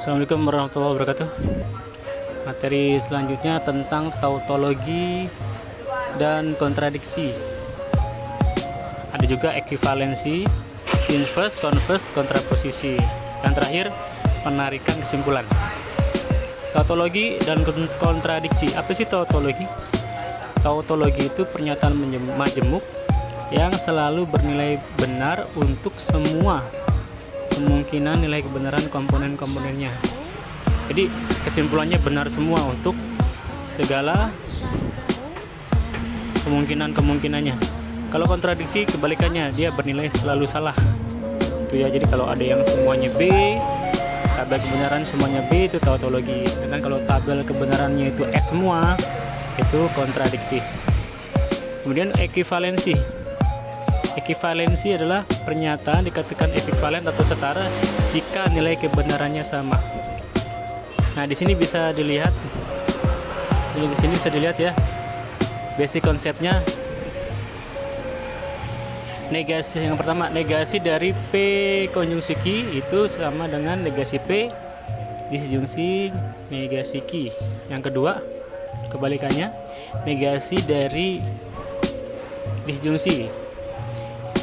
Assalamualaikum warahmatullahi wabarakatuh. Materi selanjutnya tentang tautologi dan kontradiksi. Ada juga ekuivalensi, inverse, converse, kontraposisi. Dan terakhir, penarikan kesimpulan. Tautologi dan kontradiksi. Apa sih tautologi? Tautologi itu pernyataan majemuk yang selalu bernilai benar untuk semua kemungkinan nilai kebenaran komponen-komponennya. Jadi kesimpulannya benar semua untuk segala kemungkinan-kemungkinannya. Kalau kontradiksi kebalikannya, dia bernilai selalu salah. Itu ya. Jadi kalau ada yang semuanya B, tabel kebenaran semuanya B, itu tautologi. Sedangkan kalau tabel kebenarannya itu S semua, itu kontradiksi. Kemudian ekuivalensi. Ekuivalensi adalah pernyataan dikatakan ekuivalen atau setara jika nilai kebenarannya sama. Nah, di sini bisa dilihat. Di sini bisa dilihat ya. Basic konsepnya. Negasi yang pertama, negasi dari P konjungsi Q itu sama dengan negasi P disjungsi negasi Q. Yang kedua, kebalikannya, negasi dari disjungsi.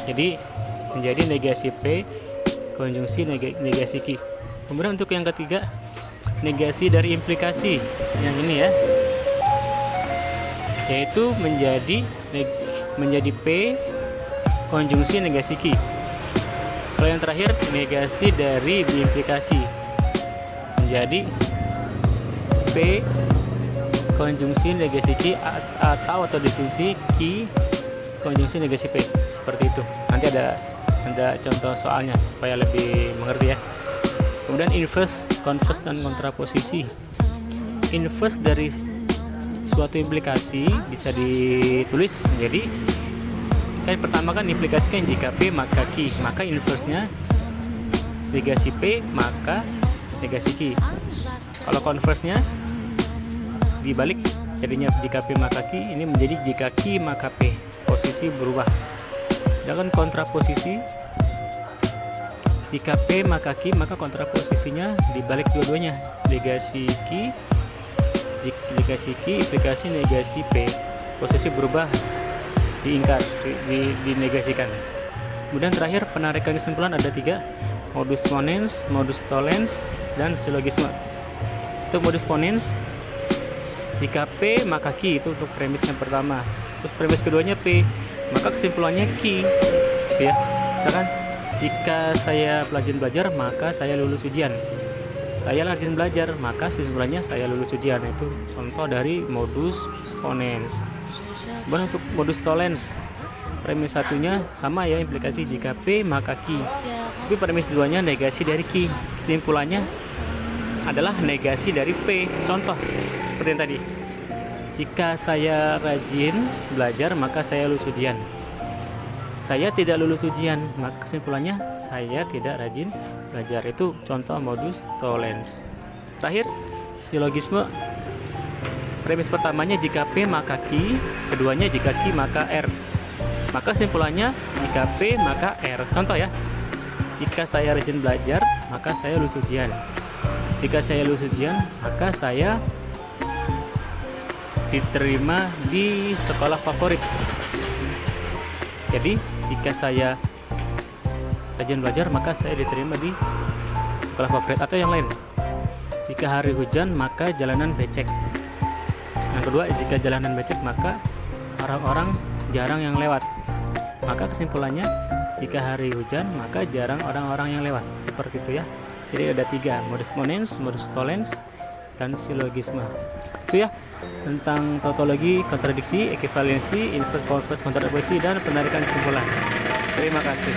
Jadi menjadi negasi P konjungsi negasi Q. Kemudian untuk yang ketiga, negasi dari implikasi yang ini ya, yaitu menjadi P konjungsi negasi Q. Kalau yang terakhir, negasi dari diimplikasi menjadi P konjungsi negasi Q atau disjungsi Q konjungsi negasi P, seperti itu. Nanti ada contoh soalnya supaya lebih mengerti ya. Kemudian inverse, converse, dan kontraposisi. Inverse dari suatu implikasi bisa ditulis menjadi, pertama kan implikasikan jika P maka Q, maka inverse-nya negasi P maka negasi Q. Kalau converse-nya dibalik, jadinya jika P maka Q, ini menjadi jika Q maka P, posisi berubah. Sedangkan kontraposisi, jika P maka Q, maka kontraposisinya dibalik dua-duanya, negasi Q implikasi negasi P, posisi berubah, diingkar, dinegasikan. Kemudian terakhir, penarikan kesimpulan ada 3, modus ponens, modus tollens, dan silogisme. Untuk modus ponens, jika P maka Q, itu untuk premis yang pertama. Terus premis keduanya P, maka kesimpulannya Q, gitu ya. Misalkan jika saya rajin belajar maka saya lulus ujian. Saya rajin belajar maka kesimpulannya saya lulus ujian. Itu contoh dari modus ponens. Kemudian untuk modus tollens, premis satunya sama ya, implikasi jika P maka Q. Tapi premis keduanya negasi dari Q. Kesimpulannya adalah negasi dari P. Contoh seperti yang tadi. Jika saya rajin belajar maka saya lulus ujian. Saya tidak lulus ujian, maka kesimpulannya saya tidak rajin belajar. Itu contoh modus tollens. Terakhir, silogisme. Premis pertamanya jika P maka Q, keduanya jika Q maka R. Maka kesimpulannya jika P maka R. Contoh ya. Jika saya rajin belajar, maka saya lulus ujian. Jika saya lulus ujian, maka saya diterima di sekolah favorit. Jadi jika saya rajin belajar maka saya diterima di sekolah favorit. Atau yang lain, jika hari hujan maka jalanan becek. Yang kedua, jika jalanan becek maka orang-orang jarang yang lewat. Maka kesimpulannya jika hari hujan maka jarang orang-orang yang lewat. Seperti itu ya. Jadi ada 3, modus ponens, modus tollens, dan silogisme. Itu ya tentang tautologi, kontradiksi, ekuivalensi, inverse, converse, kontraposisi, dan penarikan kesimpulan. Terima kasih.